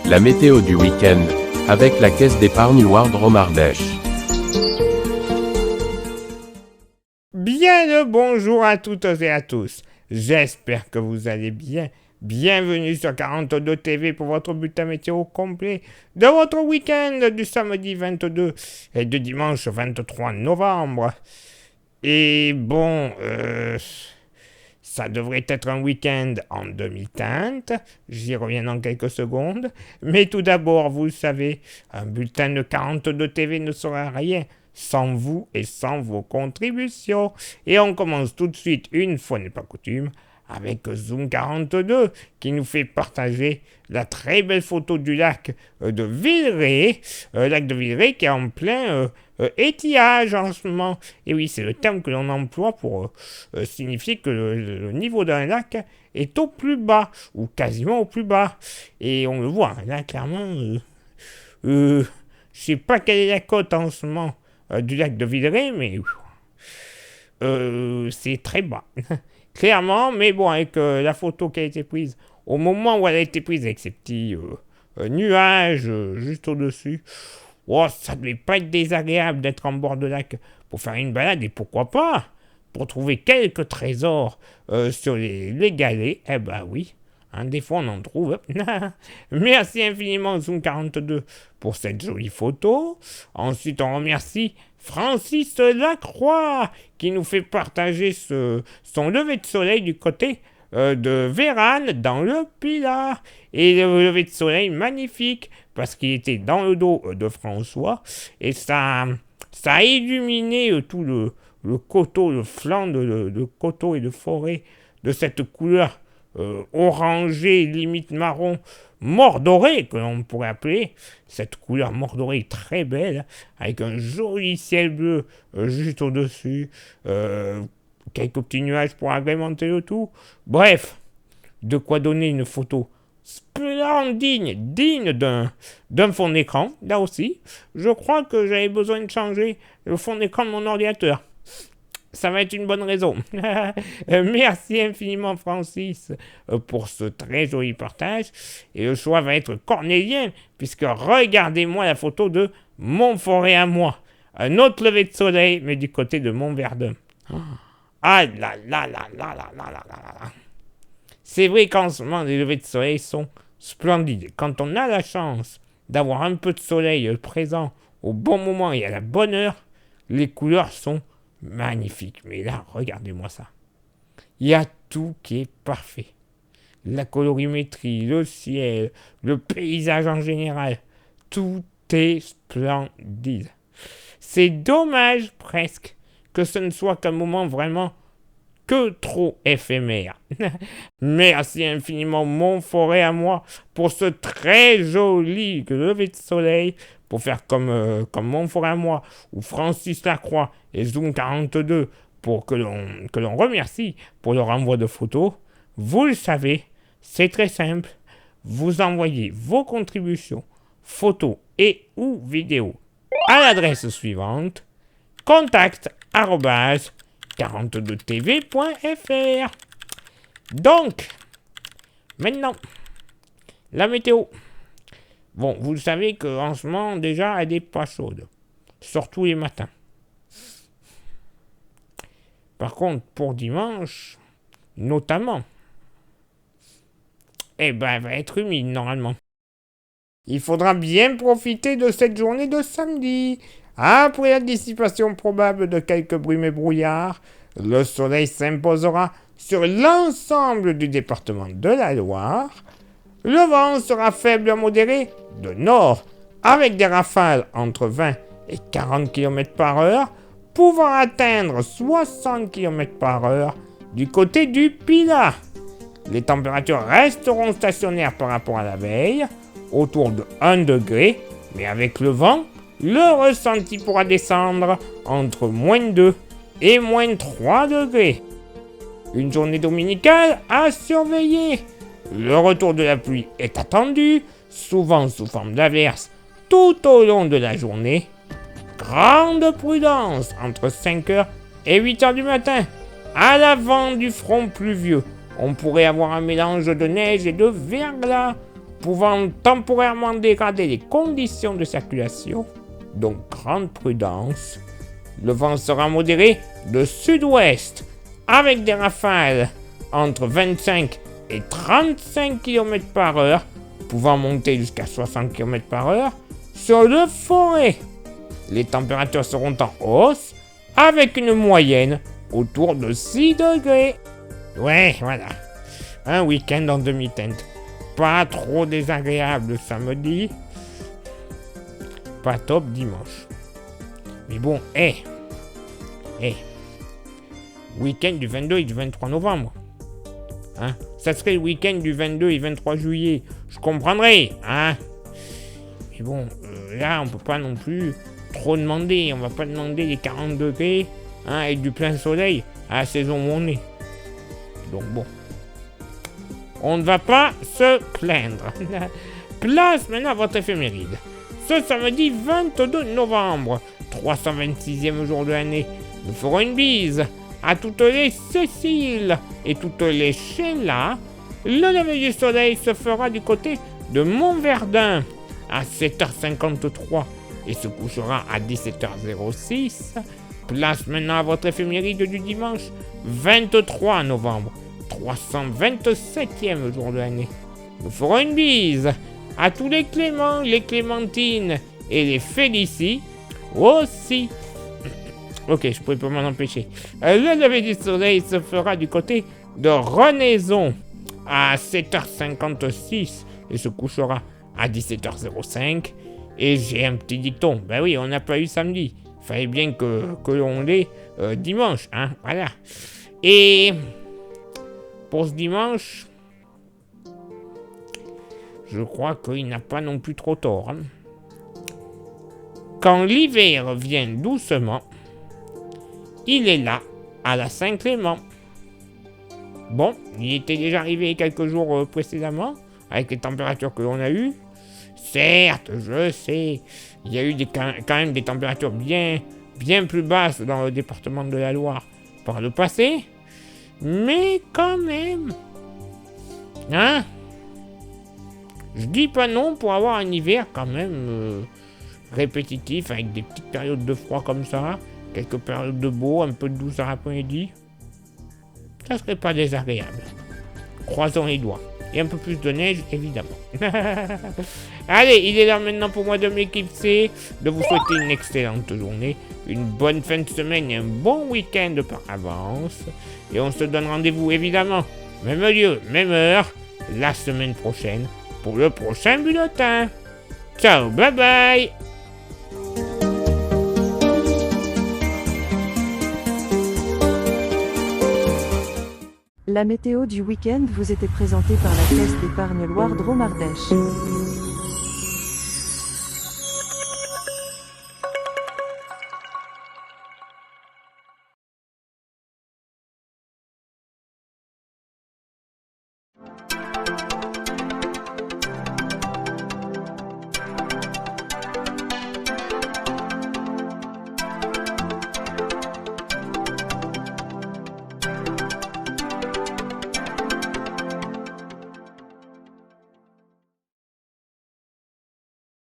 La météo du week-end, avec la caisse d'épargne Wardrom Ardèche. Bien le bonjour à toutes et à tous. J'espère que vous allez bien. Bienvenue sur 42 TV pour votre bulletin météo complet de votre week-end du samedi 22 et du dimanche 23 novembre. Et bon, ça devrait être un week-end en demi-teinte, j'y reviens dans quelques secondes. Mais tout d'abord, vous le savez, un bulletin de 42 TV ne sera rien sans vous et sans vos contributions. Et on commence tout de suite, une fois n'est pas coutume, avec Zoom 42 qui nous fait partager la très belle photo du lac de Villeray, lac de Villeray qui est en plein étiage en ce moment. Et oui, c'est le terme que l'on emploie pour signifier que le niveau d'un lac est au plus bas, ou quasiment au plus bas. Et on le voit, là clairement, je sais pas quelle est la cote en ce moment du lac de Villeray, mais c'est très bas. Clairement, mais bon, avec la photo qui a été prise, au moment où elle a été prise, avec ces petits nuages juste au-dessus, ça ne devait pas être désagréable d'être en bord de lac pour faire une balade, et pourquoi pas, pour trouver quelques trésors sur les galets, eh ben oui, des fois on en trouve. Merci infiniment Zoom 42 pour cette jolie photo. Ensuite, on remercie Francis Lacroix qui nous fait partager son lever de soleil du côté de Vérane dans le Pilat. Et le lever de soleil magnifique parce qu'il était dans le dos de François et ça a illuminé tout le coteau, le flanc de coteau et de forêt de cette couleur orangé, limite marron, mordoré, que l'on pourrait appeler. Cette couleur mordorée très belle, avec un joli ciel bleu juste au-dessus, quelques petits nuages pour agrémenter le tout. Bref, de quoi donner une photo splendide, digne d'un fond d'écran. Là aussi, je crois que j'avais besoin de changer le fond d'écran de mon ordinateur. Ça va être une bonne raison. Merci infiniment Francis pour ce très joli partage. Et le choix va être cornélien, puisque regardez-moi la photo de Montforêt à moi. Un autre lever de soleil, mais du côté de Montverdun. Ah là là là là là là là là. C'est vrai qu'en ce moment, les levers de soleil sont splendides. Quand on a la chance d'avoir un peu de soleil présent au bon moment et à la bonne heure, les couleurs sont magnifique, mais là, regardez-moi ça. Il y a tout qui est parfait. La colorimétrie, le ciel, le paysage en général, tout est splendide. C'est dommage presque que ce ne soit qu'un moment vraiment que trop éphémère. Merci infiniment Montforêt à moi pour ce très joli lever de soleil, pour faire comme Montforêt à moi ou Francis Lacroix et Zoom 42 pour que l'on remercie pour le renvoi de photos. Vous le savez, c'est très simple. Vous envoyez vos contributions, photos et ou vidéos à l'adresse suivante contact@42tv.fr. Donc, maintenant, la météo. Bon, vous le savez qu'en ce moment, déjà, elle n'est pas chaude. Surtout les matins. Par contre, pour dimanche, notamment, elle va être humide, normalement. Il faudra bien profiter de cette journée de samedi. Après la dissipation probable de quelques brumes et brouillards, le soleil s'imposera sur l'ensemble du département de la Loire. Le vent sera faible à modéré de nord, avec des rafales entre 20 et 40 km par heure, pouvant atteindre 60 km par heure du côté du Pilat. Les températures resteront stationnaires par rapport à la veille, autour de 1 degré, mais avec le vent, le ressenti pourra descendre entre -2 et -3 degrés. Une journée dominicale à surveiller. Le retour de la pluie est attendu, souvent sous forme d'averses, tout au long de la journée. Grande prudence entre 5h et 8h du matin. À l'avant du front pluvieux, on pourrait avoir un mélange de neige et de verglas. pouvant temporairement dégrader les conditions de circulation, donc grande prudence. Le vent sera modéré de sud-ouest, avec des rafales entre 25 et 35 km par heure, pouvant monter jusqu'à 60 km par heure, sur le forêt. Les températures seront en hausse, avec une moyenne autour de 6 degrés. Ouais, voilà. Un week-end en demi-teinte. Pas trop désagréable le samedi. Pas top dimanche. Mais bon, week-end du 22 et du 23 novembre. Hein? Ça serait le week-end du 22 et 23 juillet. Je comprendrais, hein? Mais bon, là, on peut pas non plus trop demander. On va pas demander les 40 degrés, hein, et du plein soleil à la saison où on est. Donc bon. On ne va pas se plaindre. Place maintenant à votre éphéméride. Ce samedi 22 novembre, 326e jour de l'année, nous ferons une bise à toutes les Cécile et toutes les Sheila. Le lever du soleil se fera du côté de Montverdun à 7h53 et se couchera à 17h06. Place maintenant à votre éphéméride du dimanche 23 novembre, 327e jour de l'année. Nous ferons une bise à tous les Cléments, les Clémentines et les Félicie aussi. Ok, je pouvais pas m'en empêcher. Le lever du soleil se fera du côté de Renaison à 7h56 et se couchera à 17h05. Et j'ai un petit dicton. Ben oui, on n'a pas eu samedi. Fallait bien que l'on l'ait dimanche, hein, voilà. Et pour ce dimanche, je crois qu'il n'a pas non plus trop tort. Hein. Quand l'hiver vient doucement, il est là, à la Saint-Clément. Bon, il était déjà arrivé quelques jours précédemment, avec les températures que l'on a eues. Certes, je sais, il y a eu quand même des températures bien plus basses dans le département de la Loire par le passé. Mais quand même, hein, je dis pas non pour avoir un hiver quand même répétitif, avec des petites périodes de froid comme ça, quelques périodes de beau, un peu de douce à l'après-midi. Ça serait pas désagréable. Croisons les doigts. Et un peu plus de neige, évidemment. Allez, il est là maintenant pour moi de m'éclipser, de vous souhaiter une excellente journée, une bonne fin de semaine et un bon week-end par avance. Et on se donne rendez-vous, évidemment, même lieu, même heure, la semaine prochaine, pour le prochain bulletin. Ciao, bye bye! La météo du week-end vous était présentée par la Caisse d'épargne Loire Drôme Ardèche.